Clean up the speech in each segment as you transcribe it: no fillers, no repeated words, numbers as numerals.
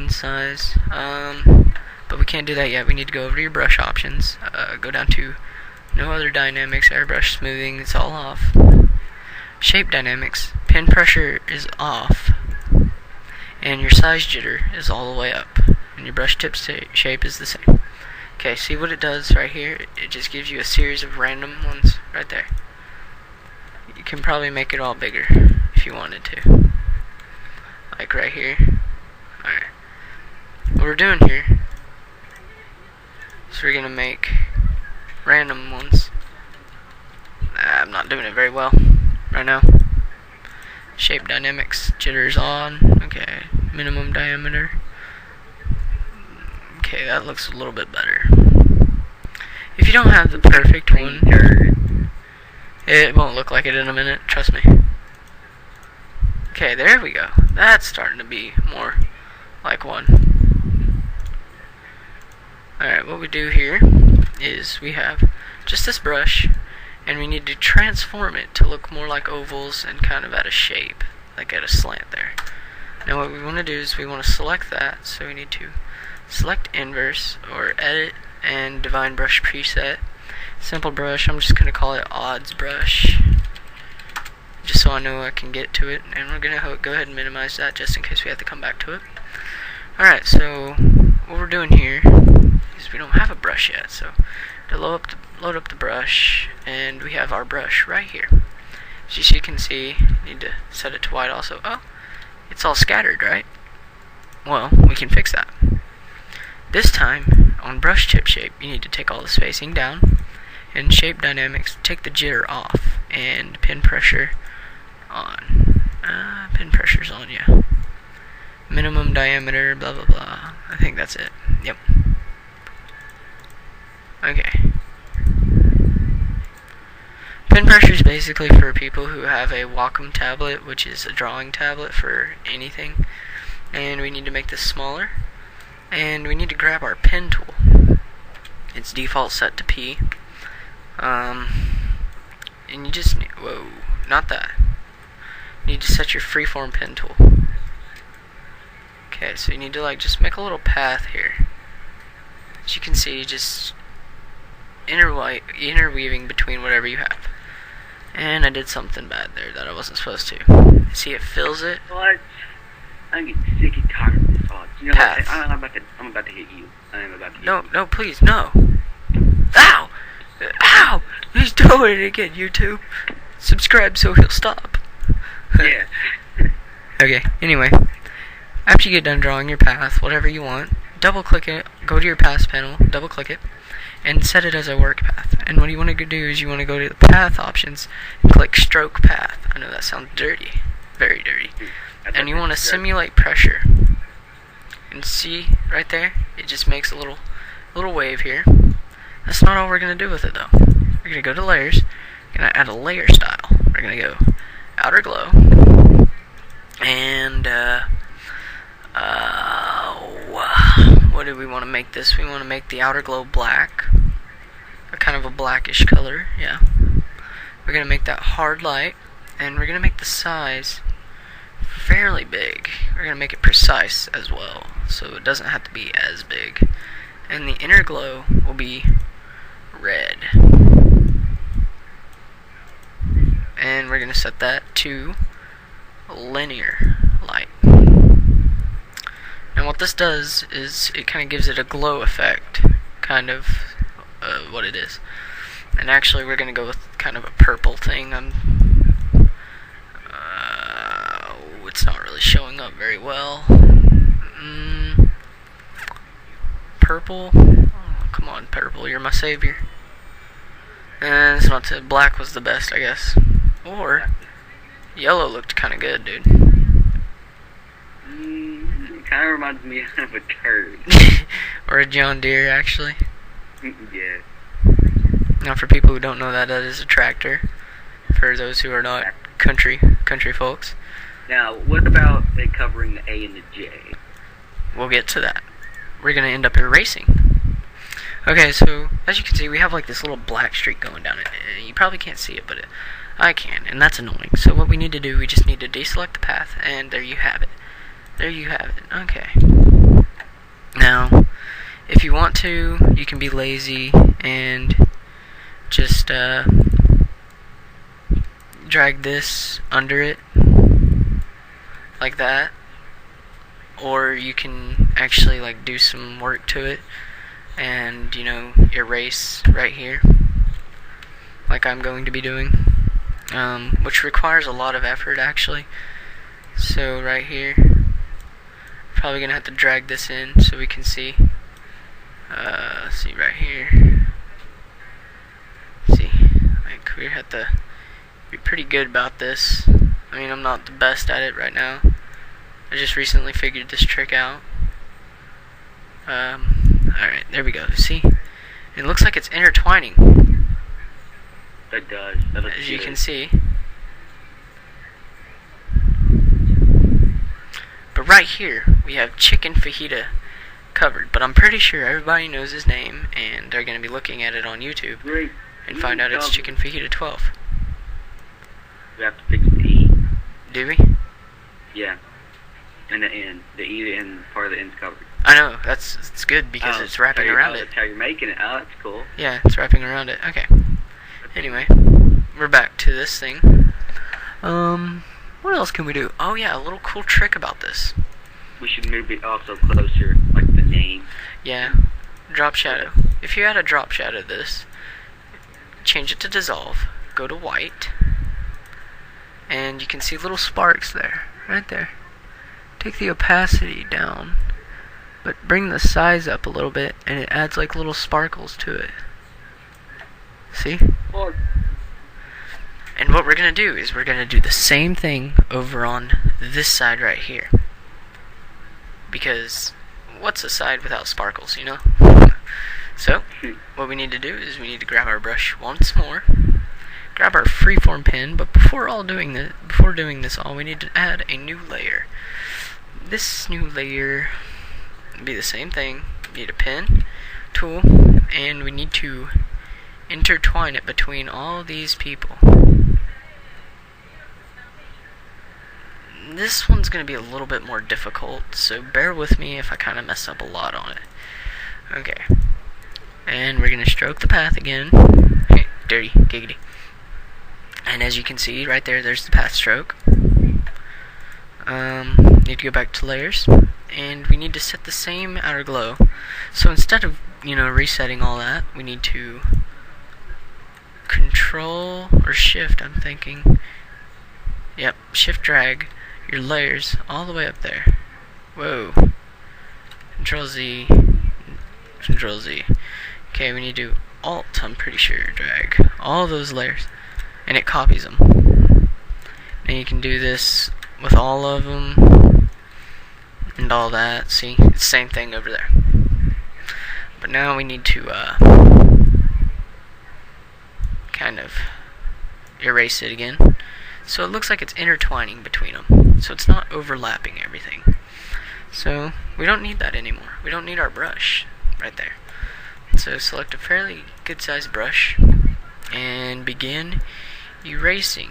size. But we can't do that yet. We need to go over to your brush options. Go down to no other dynamics, airbrush smoothing, it's all off. Shape dynamics, pin pressure is off. And your size jitter is all the way up. And your brush tip shape is the same. Okay, see what it does right here? It just gives you a series of random ones right there. You can probably make it all bigger if you wanted to. Like right here. Alright. What we're doing here is we're gonna make random ones. I'm not doing it very well right now. Shape dynamics, jitters on. Okay, minimum diameter. Okay, that looks a little bit better. If you don't have the perfect one, it won't look like it in a minute, trust me. Okay, there we go. That's starting to be more like one. Alright, what we do here is we have just this brush, and we need to transform it to look more like ovals and kind of at a shape, like at a slant there. Now what we want to do is we want to select that, so we need to select inverse or edit and divine brush preset. Simple brush, I'm just going to call it odds brush, just so I know I can get to it, and we're going to go ahead and minimize that just in case we have to come back to it. Alright, so what we're doing here is we don't have a brush yet, so to load up the brush, and we have our brush right here. As you can see, need to set it to white also. Oh, it's all scattered, right? Well, we can fix that. This time, on brush tip shape, you need to take all the spacing down, and shape dynamics, take the jitter off, and pin pressure on. Pin pressure's on, yeah. Minimum diameter, blah blah blah. I think that's it. Yep. Okay. Pin pressure is basically for people who have a Wacom tablet, which is a drawing tablet for anything. And we need to make this smaller. And we need to grab our pen tool. It's default set to P. And you just need, whoa, not that. You need to set your freeform pen tool. Okay, so you need to just make a little path here. As you can see, just interweaving between whatever you have. And I did something bad there that I wasn't supposed to. See, it fills it. What? I'm getting sick and tired of this thought. You know Path. what? I'm about to hit you. I'm about to hit you. No, please, no. Ow! Ow! He's doing it again, YouTube. Subscribe so he'll stop. Yeah. Okay, anyway. After you get done drawing your path, whatever you want, double click it, go to your path panel, double click it, and set it as a work path. And what you want to do is you want to go to the path options and click stroke path. I know that sounds dirty, very dirty. And you want to simulate pressure. And see right there, it just makes a little wave here. That's not all we're going to do with it though. We're going to go to layers, going to add a layer style. We're going to go outer glow, and what do we want to make this? We want to make the outer glow black, or kind of a blackish color, yeah. We're going to make that hard light, and we're going to make the size fairly big. We're going to make it precise as well, so it doesn't have to be as big. And the inner glow will be red. And we're going to set that to linear light. And what this does is it kind of gives it a glow effect, kind of what it is. And actually we're going to go with kind of a purple thing. It's not really showing up very well. Purple? Oh, come on, purple, you're my savior. And it's not too, black was the best, I guess. Or yellow looked kind of good, dude. It kind of reminds me of a turd. Or a John Deere, actually. Yeah. Now, for people who don't know that, that is a tractor. For those who are not country folks. Now, what about it covering the A and the J? We'll get to that. We're going to end up erasing. Okay, so as you can see, we have like this little black streak going down it. You probably can't see it, but I can, and that's annoying. So what we need to do, we just need to deselect the path, and there you have it. There you have it. Okay. Now, if you want to, you can be lazy and just drag this under it like that, or you can actually like do some work to it and, you know, erase right here like I'm going to be doing, which requires a lot of effort actually. So right here, probably gonna have to drag this in so we can see. See right here. See, like we have to be pretty good about this. I mean, I'm not the best at it right now. I just recently figured this trick out. Alright, there we go. See? It looks like it's intertwining. It does. As you can see. But right here, we have chicken fajita covered. But I'm pretty sure everybody knows his name, and they're going to be looking at it on YouTube and find out it's chicken fajita 12. We have to fix the E. Do we? Yeah. And the N. The E and part of the N's covered. I know, it's good because it's wrapping around it. That's how you're making it. Oh, that's cool. Yeah, it's wrapping around it. Okay. Anyway, we're back to this thing. What else can we do? Oh yeah, a little cool trick about this. We should move it also closer, like the name. Yeah, drop shadow. If you add a drop shadow to this, change it to dissolve, go to white, and you can see little sparks there, right there. Take the opacity down, but bring the size up a little bit, and it adds like little sparkles to it. See? Or and what we're going to do is we're going to do the same thing over on this side right here. Because what's a side without sparkles, you know? So, what we need to do is we need to grab our brush once more, grab our freeform pen, but before doing this, all we need to add a new layer. This new layer will be the same thing. We need a pen, tool, and we need to intertwine it between all these people. This one's going to be a little bit more difficult, so bear with me if I kind of mess up a lot on it. Okay. And we're going to stroke the path again. Okay, dirty, giggity. And as you can see right there, there's the path stroke. Need to go back to layers, and we need to set the same outer glow. So instead of, you know, resetting all that, we need to Control or Shift, I'm thinking. Yep, Shift drag your layers all the way up there. Whoa. Control Z. Control Z. Okay, we need to Alt, I'm pretty sure, drag all those layers, and it copies them. And you can do this with all of them and all that. See, it's the same thing over there. But now we need to kind of erase it again, so it looks like it's intertwining between them, so it's not overlapping everything. So we don't need that anymore. We don't need our brush right there. So select a fairly good sized brush and begin erasing.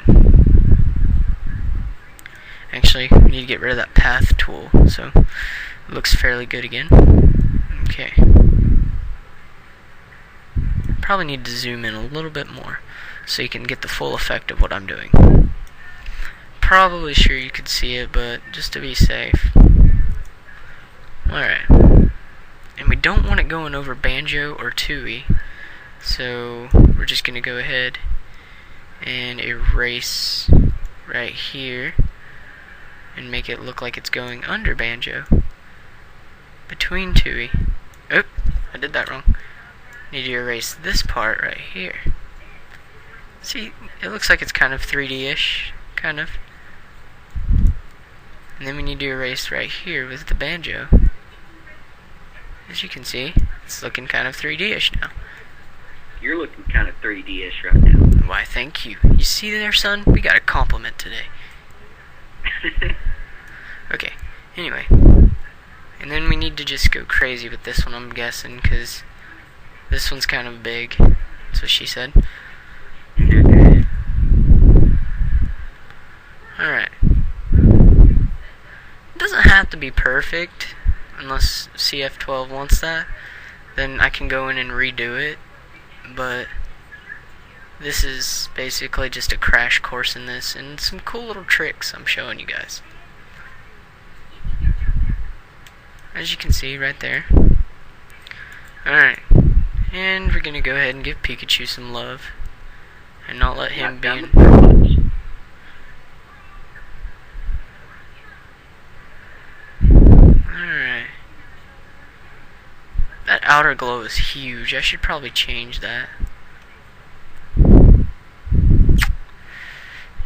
Actually, we need to get rid of that path tool, so it looks fairly good again. Okay. Probably need to zoom in a little bit more so you can get the full effect of what I'm doing. Probably sure you could see it, but just to be safe. Alright. And we don't want it going over banjo or tui, so we're just going to go ahead and erase right here and make it look like it's going under banjo, between tui. Oh, I did that wrong. Need to erase this part right here. See, it looks like it's kind of 3D-ish, kind of. And then we need to erase right here with the banjo. As you can see, it's looking kind of 3D-ish now. You're looking kind of 3D-ish right now. Why, thank you. You see there, son? We got a compliment today. Okay, anyway. And then we need to just go crazy with this one, I'm guessing, because this one's kind of big. That's what she said. Alright. It doesn't have to be perfect. unless CF12 wants that, then I can go in and redo it. But this is basically just a crash course in this, and some cool little tricks I'm showing you guys. As you can see right there. Alright, and we're gonna go ahead and give Pikachu some love, and not let him be in. Alright. That outer glow is huge. I should probably change that.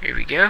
Here we go.